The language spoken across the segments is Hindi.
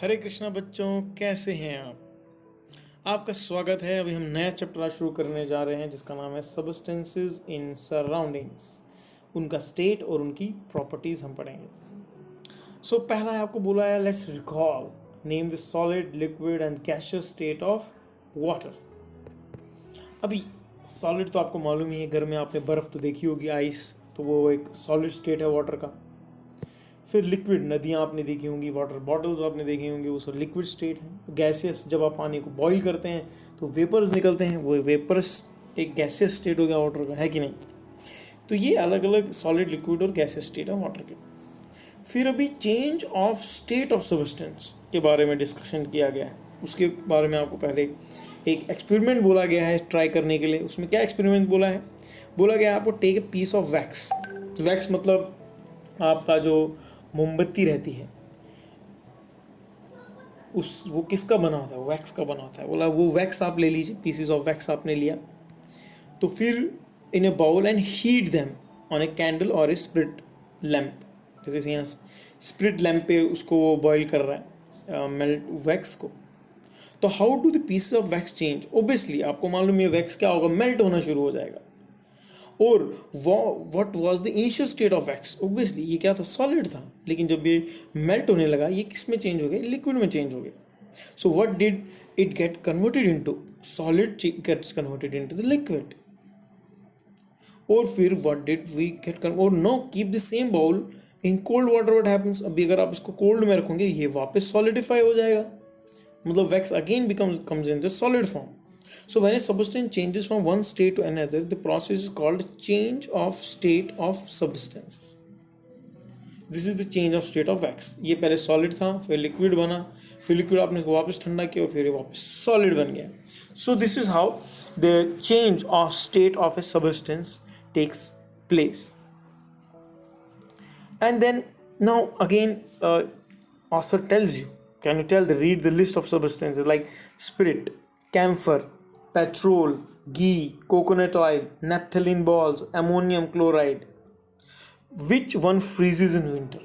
हरे कृष्णा बच्चों, कैसे हैं आप? आपका स्वागत है। अभी हम नया चैप्टर शुरू करने जा रहे हैं जिसका नाम है सबस्टेंसेस इन सराउंडिंग्स। उनका स्टेट और उनकी प्रॉपर्टीज हम पढ़ेंगे। पहला है, आपको बोला है let's recall name the solid, liquid and gaseous state of water. अभी सॉलिड तो आपको मालूम ही है, घर में आपने बर्फ़ तो देखी होगी, आइस, तो वो एक सॉलिड स्टेट है वाटर का। फिर लिक्विड, नदियाँ आपने देखी होंगी, वाटर बॉटल्स आपने देखी होंगी, वो सब लिक्विड स्टेट है। गैसियस, जब आप पानी को बॉईल करते हैं तो वेपर्स निकलते हैं, वो वेपर्स एक गैसियस स्टेट हो गया वाटर का, है कि नहीं? तो ये अलग अलग सॉलिड, लिक्विड और गैसियस स्टेट है वाटर के। फिर अभी change of state of substance के बारे में डिस्कशन किया गया है। उसके बारे में आपको पहले एक एक्सपेरिमेंट बोला गया है ट्राई करने के लिए। उसमें क्या एक्सपेरिमेंट बोला है? बोला गया है आपको take a piece of wax. Wax मतलब आपका जो मोमबत्ती रहती है, वो किसका बना होता है? वैक्स का बना होता है। बोला वो वैक्स आप ले लीजिए, पीसेस ऑफ वैक्स आपने लिया, तो फिर in a bowl and heat them on a candle और ए स्प्रिट लैम्प। जैसे यहाँ स्प्रिट लैम्प पे उसको वो बॉईल कर रहा है मेल्ट वैक्स को। तो how do the pieces of wax change? Obviously आपको मालूम है वैक्स क्या होगा, मेल्ट होना शुरू हो जाएगा। और what was the initial state of wax? Obviously ये क्या था, सॉलिड था, लेकिन जब ये मेल्ट होने लगा ये किस में चेंज हो गया? लिक्विड में चेंज हो गया। So what did it get converted into? Solid gets converted into the liquid. और फिर व्हाट डिड वी गेट और no keep the same bowl in cold water, what happens? अभी अगर आप इसको कोल्ड में रखोगे ये वापस सॉलिडिफाई हो जाएगा, मतलब wax again comes in the solid form. So when a substance changes from one state to another, the process is called change of state of substances. This is the change of state of wax. ये पहले solid था, फिर liquid बना, फिर liquid आपने इसको वापस ठंडा किया और फिर ये वापस solid बन गया। So this is how the change of state of a substance takes place. And then now again author tells you, can you read the list of substances like spirit, camphor, petrol, ghee, coconut oil, naphthalene balls, ammonium chloride. Which one freezes in winter?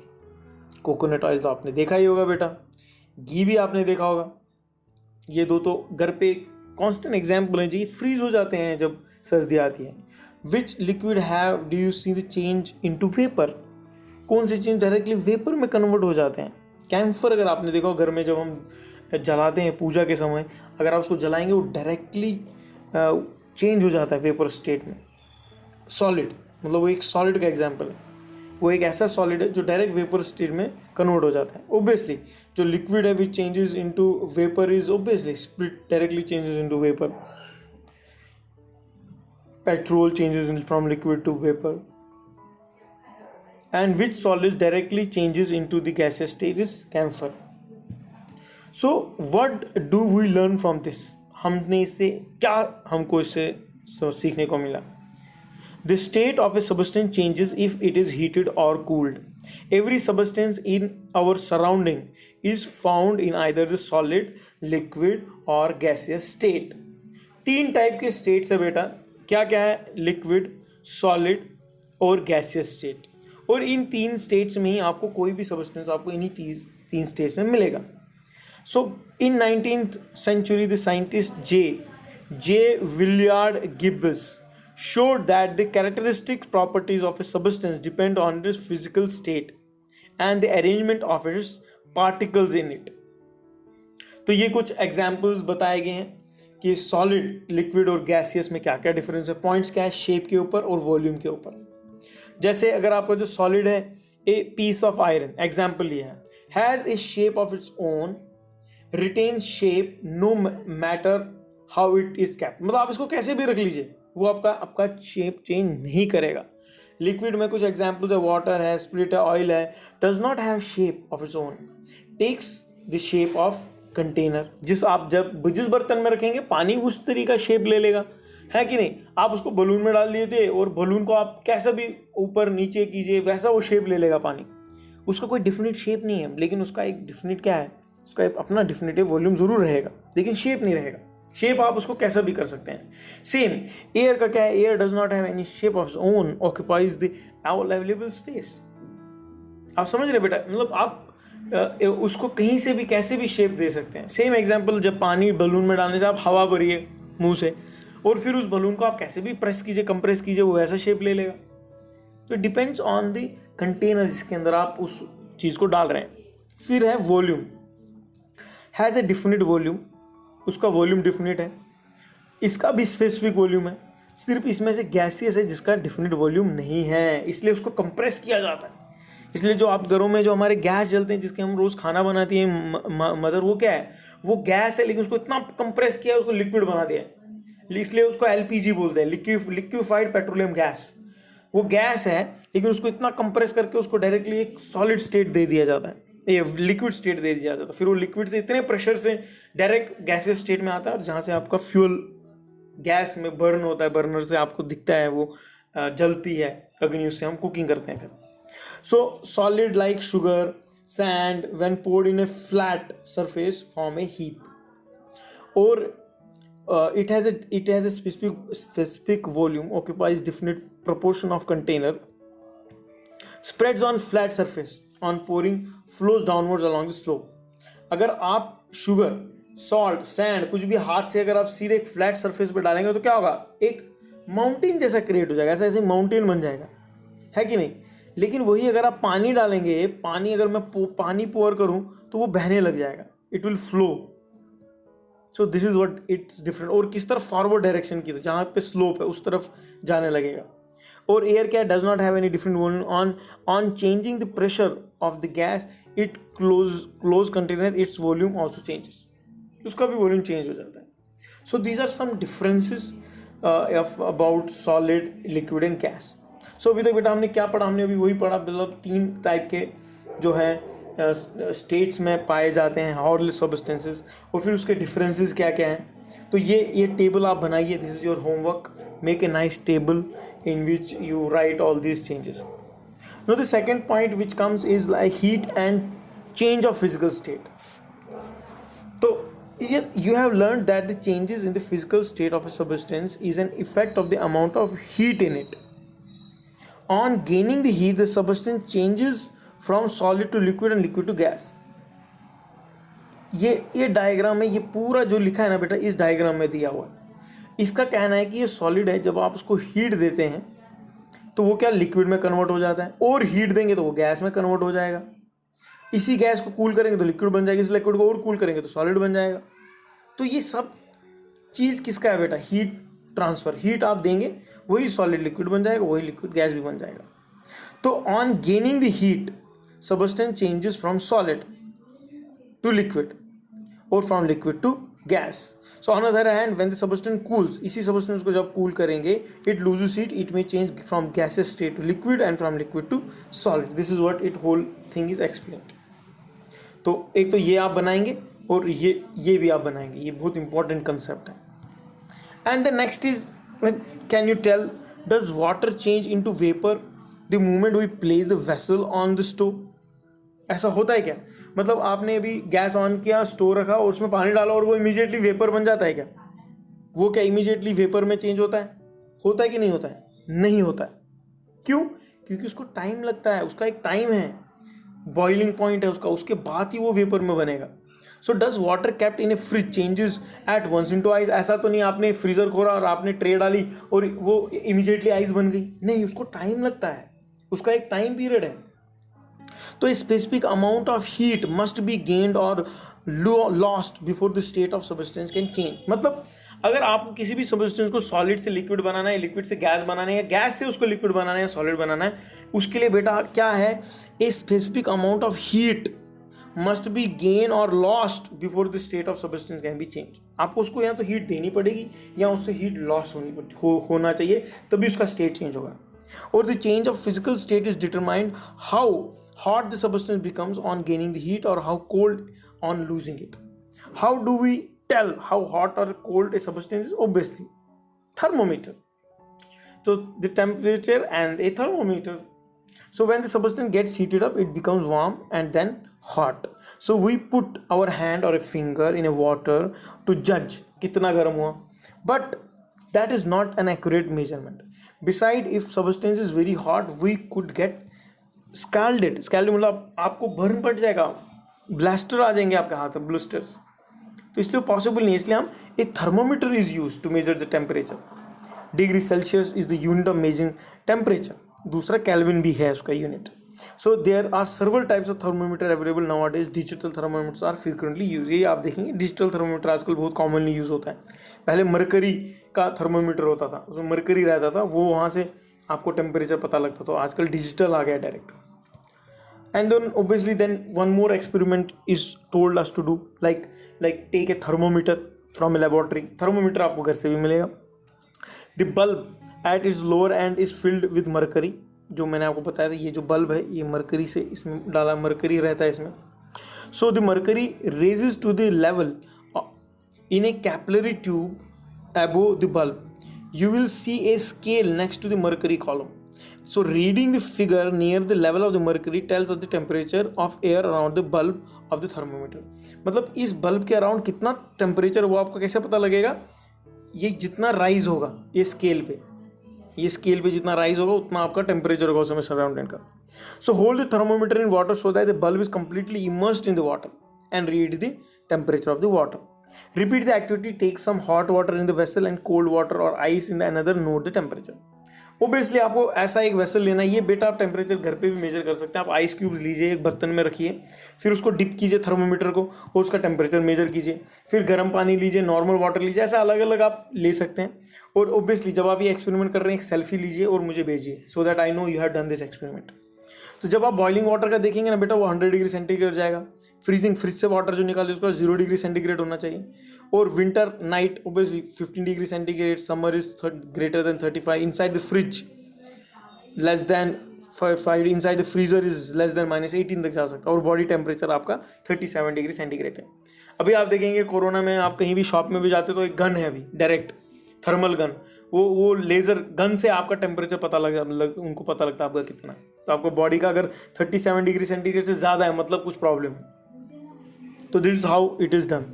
Coconut oil तो आपने देखा ही होगा बेटा, घी भी आपने देखा होगा। ये दो तो घर पे कांस्टेंट एग्जाम्पल है जी, फ्रीज हो जाते हैं जब सर्दी आती है। विच liquid have do you see the change into vapour? कौन से चेंज डायरेक्टली वेपर में कन्वर्ट हो जाते हैं? कैम्फर अगर आपने देखा घर में, जब हम जलाते हैं पूजा के समय, अगर आप उसको जलाएंगे वो डायरेक्टली चेंज हो जाता है वेपर स्टेट में। सॉलिड मतलब वो एक सॉलिड का एग्जांपल है, वो एक ऐसा सॉलिड है जो डायरेक्ट वेपर स्टेट में कन्वर्ट हो जाता है। ओबियसली जो लिक्विड है which changes into vapour is obviously spirit, directly changes into vapour. Petrol changes from liquid to vapour. And which solids directly changes into the gaseous state is camphor. So what do we learn from this? हमने इससे क्या हमको इससे सीखने को मिला? The state of a substance changes if it is heated or cooled. Every substance in our surrounding is found in either the solid, liquid or gaseous state. 3 type के states है बेटा, क्या क्या है? लिक्विड, सॉलिड और गैसियस स्टेट। और इन 3 स्टेट्स में ही आपको कोई भी सब्सटेंस आपको इन्हीं 3 स्टेट्स में मिलेगा। सो इन 19th century the scientist J Willard Gibbs showed that the characteristic properties of a substance depend on its physical state and the arrangement of its particles in it. तो ये कुछ एग्जाम्पल्स बताए गए हैं कि सॉलिड, लिक्विड और गैसियस में क्या क्या डिफरेंस है। पॉइंट्स क्या है? शेप के ऊपर और वॉल्यूम के ऊपर। जैसे अगर आपका जो सॉलिड है, a piece of iron, example लिया है, has a shape of its own, retain shape no matter how it is kept. मतलब आप इसको कैसे भी रख लीजिए वो आपका शेप चेंज नहीं करेगा। लिक्विड में कुछ एग्जाम्पल्स है, वाटर है, स्पिरिट है, ऑयल है, does not have shape of its own, takes the shape of container. जिस बर्तन में रखेंगे पानी उस तरीका शेप ले लेगा, है कि नहीं? आप उसको बलून में डाल दिए थे और बलून को आप कैसा भी ऊपर नीचे कीजिए वैसा वो शेप ले लेगा पानी। उसका कोई डिफिनिट शेप नहीं है, लेकिन उसका एक डिफिनिट क्या है, उसका एक अपना डिफिनिटिव वॉल्यूम जरूर रहेगा, लेकिन शेप नहीं रहेगा। शेप आप उसको कैसा भी कर सकते हैं। सेम एयर का क्या है? Air does not have any shape of own, occupies the available space. आप समझ रहे बेटा? मतलब आप उसको कहीं से भी कैसे भी शेप दे सकते हैं. सेम एग्जांपल, जब पानी बलून में डालने से आप हवा भरिए मुंह से और फिर उस बलून को आप कैसे भी प्रेस कीजिए, कंप्रेस कीजिए, वो ऐसा शेप ले लेगा. तो डिपेंड्स ऑन द कंटेनर जिसके अंदर आप उस चीज़ को डाल रहे हैं. फिर है volume. Has a definite volume. उसका वॉल्यूम डिफिनिट है. इसका भी स्पेसिफिक वॉल्यूम है. सिर्फ इसमें से गैसियस है जिसका डिफिनिट वॉल्यूम नहीं है, इसलिए उसको कंप्रेस किया जाता है. इसलिए जो आप घरों में जो हमारे गैस जलते हैं, जिसके हम रोज़ खाना बनाती हैं मदर, वो क्या है? वो गैस है, लेकिन उसको इतना कंप्रेस किया, उसको लिक्विड बना दिया है, इसलिए उसको एलपीजी बोलते हैं, लिक्विफाइड पेट्रोलियम गैस. वो गैस है, लेकिन उसको इतना कंप्रेस करके उसको डायरेक्टली एक सॉलिड स्टेट दे दिया जाता है, ये लिक्विड स्टेट दे दिया जाता है. फिर वो लिक्विड से इतने प्रेशर से डायरेक्ट गैसेस स्टेट में आता है, और जहाँ से आपका फ्यूल गैस में बर्न होता है, बर्नर से आपको दिखता है वो जलती है अग्नि, उससे हम कुकिंग करते हैं फिर. So solid like sugar, sand, when poured in a flat surface, form a heap. Or it has a specific volume, occupies definite proportion of container, spreads on flat surface. On pouring, flows downwards along the slope. अगर आप शुगर, सॉल्ट, सैंड कुछ भी हाथ से अगर आप सीधे एक फ्लैट सरफेस पर डालेंगे तो क्या होगा? एक माउंटेन जैसा क्रिएट हो जाएगा, ऐसे माउंटेन बन जाएगा, है कि नहीं? लेकिन वही अगर आप पानी डालेंगे, पानी अगर मैं पानी पोर करूं तो वो बहने लग जाएगा, it will flow. So this is what it's different. और किस तरफ? फॉरवर्ड डायरेक्शन की, तो जहाँ पे स्लोप है उस तरफ जाने लगेगा. और एयर क्या does not have any different volume. On changing the pressure of the gas, it close container, its volume also changes. उसका भी वॉल्यूम चेंज हो जाता है. So these are some differences about solid, liquid and gas. So अभी तक बेटा हमने क्या पढ़ा? हमने अभी वही पढ़ा, मतलब 3 टाइप के जो है स्टेट्स में पाए जाते हैं हार्डलेस सब्सटेंसेस, और फिर उसके डिफरेंसेस क्या क्या हैं. तो ये टेबल आप बनाइए. This is your homework. Make a nice table in which you right all these changes. Know the second point which comes is like heat and change of physical state. तो you have learned that the changes in the physical state of a substance is an effect of the amount of heat in it. On gaining the heat, the substance changes from solid to liquid and liquid to gas. ये डायग्राम में ये पूरा जो लिखा है ना बेटा, इस डायग्राम में दिया हुआ है. इसका कहना है कि ये सॉलिड है, जब आप उसको हीट देते हैं तो वो क्या लिक्विड में कन्वर्ट हो जाता है, और हीट देंगे तो वो गैस में कन्वर्ट हो जाएगा. इसी गैस को कूल करेंगे तो लिक्विड बन जाएगी, इस लिक्विड को और कूल करेंगे तो सॉलिड बन जाएगा. तो ये सब चीज़ किसका है बेटा? Heat transfer. हीट आप देंगे, वही सॉलिड लिक्विड बन जाएगा, वही लिक्विड गैस भी बन जाएगा. तो on gaining the heat, substance changes from solid to liquid और from liquid to gas. So on other hand, when the substance cools, इसी सबस्टेंस को जब कूल करेंगे, it loses heat, it may change from gases state to liquid and from liquid to solid. This is what it whole thing is explained. तो एक तो ये आप बनाएंगे और ये भी आप बनाएंगे. ये बहुत इंपॉर्टेंट कंसेप्ट है. And the next is, can you tell, does water change into vapour the moment we place the vessel on the stove? ऐसा होता है क्या? मतलब आपने अभी गैस ऑन किया, स्टोव रखा और उसमें पानी डाला और वो इमीडिएटली वेपर बन जाता है क्या? वो क्या इमीडिएटली वेपर में चेंज होता है? होता है कि नहीं होता है? नहीं होता है. क्यों? क्योंकि उसको टाइम लगता है, उसका एक टाइम है, बॉइलिंग पॉइंट है उसका, उसके बाद ही वो वेपर में बनेगा. So does water kept in a fridge changes at once into ice? ऐसा तो नहीं आपने फ्रीजर खोला और आपने ट्रे डाली और वो इमीडिएटली आइस बन गई. नहीं, उसको टाइम लगता है, उसका एक टाइम पीरियड है. तो a specific amount of heat must be gained और lost before the state of substance can change. मतलब अगर आपको किसी भी सब्सटेंस को सॉलिड से लिक्विड बनाना है, लिक्विड से गैस बनाना है, या गैस से उसको लिक्विड बनाना है या सॉलिड बनाना है, उसके लिए बेटा क्या है? A specific amount of heat must be gain और lost before the state of substance can be change. आपको उसको या तो हीट देनी पड़ेगी या उससे हीट लॉस होना चाहिए, तभी उसका स्टेट चेंज होगा. और the change of physical state is determined how hot the substance becomes on gaining the heat or how cold on losing it. How do we tell how hot or cold a substance is? Obviously, thermometer. So the temperature and a thermometer. So when the substance gets heated up, it becomes warm and then hot. So we put our hand or a finger in a water to judge kitna garam hua. But that is not an accurate measurement. Besides, if substance is very hot, we could get स्कैल्डेड मतलब आपको बर्न पड़ जाएगा, ब्लास्टर आ जाएंगे आपके हाथ में, ब्लूस्टर्स। तो इसलिए पॉसिबल नहीं है, इसलिए हम एक thermometer is use to measure the temperature. Degree Celsius is the unit of measuring temperature, दूसरा केल्विन भी है उसका unit. So there are several types of thermometer available nowadays. Digital thermometers are frequently use, ये आप देखेंगे डिजिटल थर्मोमीटर आजकल बहुत कॉमनली यूज होता है। पहले मरकरी का थर्मोमीटर होता था, उसमें मरकरी रहता था, वो वहाँ से आपको टेम्परेचर पता लगता, तो आजकल डिजिटल आ गया direct. And then obviously then one more experiment is told us to do, like take a thermometer from a laboratory. Thermometer आपको घर से भी मिलेगा। The bulb at its lower end is filled with mercury, जो मैंने आपको बताया था, ये जो बल्ब है ये मरकरी से इसमें डाला, मरकरी रहता है इसमें। So the mercury raises to the level in a capillary tube above the bulb. You will see a scale next to the mercury column. So reading the figure near the level of the mercury tells us the temperature of air around the bulb of the thermometer. मतलब इस बल्ब के अराउंड कितना टेम्परेचर, वो आपको कैसे पता लगेगा? ये जितना राइज होगा ये स्केल पे जितना राइज होगा उतना आपका टेम्परेचर होगा उसमें सराउंडिंग का। So hold the thermometer in water so that the bulb is completely immersed in the water and read the temperature of the water. Repeat the activity, take some hot water in the vessel and cold water और ice in the another, note the temperature. Obviously आपको ऐसा एक वेसल लेना है, ये बेटा आप टेम्परेचर घर पे भी मेजर कर सकते हैं। आप आइस क्यूब्स लीजिए, एक बर्तन में रखिए, फिर उसको डिप कीजिए थर्मोमीटर को और उसका टेम्परेचर मेजर कीजिए, फिर गर्म पानी लीजिए, नॉर्मल वाटर लीजिए, ऐसा अलग अलग आप ले सकते हैं। और ओबियसली जब आप ये एक्सपेरिमेंट कर रहे हैं एक सेल्फी लीजिए और मुझे भेजिए, so that I know you have done this experiment. तो जब आप बॉइलिंग वाटर का देखेंगे ना बेटा, वो 100 डिग्री सेंटीग्रेड जाएगा। फ्रिज से वाटर जो निकाले उसका 0 डिग्री सेंटीग्रेड होना चाहिए। और winter night obviously 15 degree centigrade, summer is greater than 35, inside the fridge less than 5, inside the freezer is less than -18 तक जा सकता है। और बॉडी टेम्परेचर आपका 37 डिग्री सेंटीग्रेड है। अभी आप देखेंगे कोरोना में आप कहीं भी शॉप में भी जाते तो एक गन है अभी, डायरेक्ट थर्मल गन, वो लेज़र गन से आपका टेम्परेचर पता उनको पता लगता है आपका कितना। तो आपको बॉडी का अगर 37 डिग्री सेंटीग्रेड से ज़्यादा है मतलब कुछ प्रॉब्लम है। तो this is how it is done.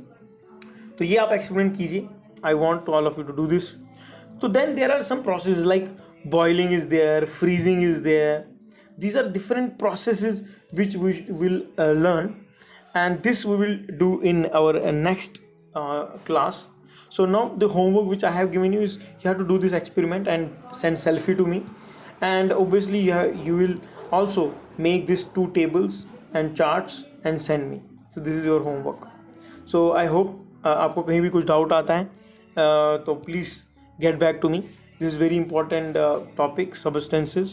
तो ये आप एक्सपेरिमेंट कीजिए, I want all of you to do this. तो then there are some process like boiling is there, freezing is there. These are different processes which we will learn, and this we will do in our next class. So now the homework which I have given you is you have to do this experiment and send selfie to me, and obviously you will also make these 2 tables and charts and send me. So this is your homework. So I hope आपको कहीं भी कुछ डाउट आता है तो please get back to me. This is very important topic, substances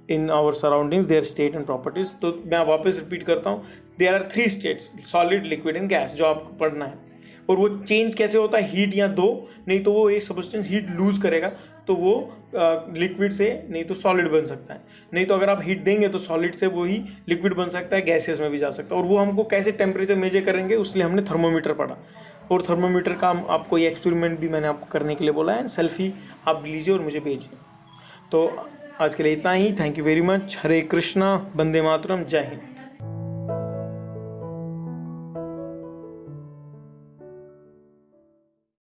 in our surroundings, their state and properties. तो मैं वापस रिपीट करता हूँ, there are 3 states, solid, liquid and gas, जो आपको पढ़ना है। और वो चेंज कैसे होता है, हीट या 2, नहीं तो वो एक सब्सटेंस हीट लूज करेगा तो वो लिक्विड से नहीं तो सॉलिड बन सकता है, नहीं तो अगर आप हीट देंगे तो सॉलिड से वो ही लिक्विड बन सकता है, गैसेस में भी जा सकता है। और वो हमको कैसे टेम्परेचर मेजर करेंगे उसलिए हमने थर्मोमीटर पढ़ा। और थर्मोमीटर का आपको ये एक्सपेरिमेंट भी मैंने आपको करने के लिए बोला है, सेल्फी आप लीजिए और मुझे भेजिए। तो आज के लिए इतना ही। Thank you very much. Hare Krishna, वंदे मातरम, जय हिंद।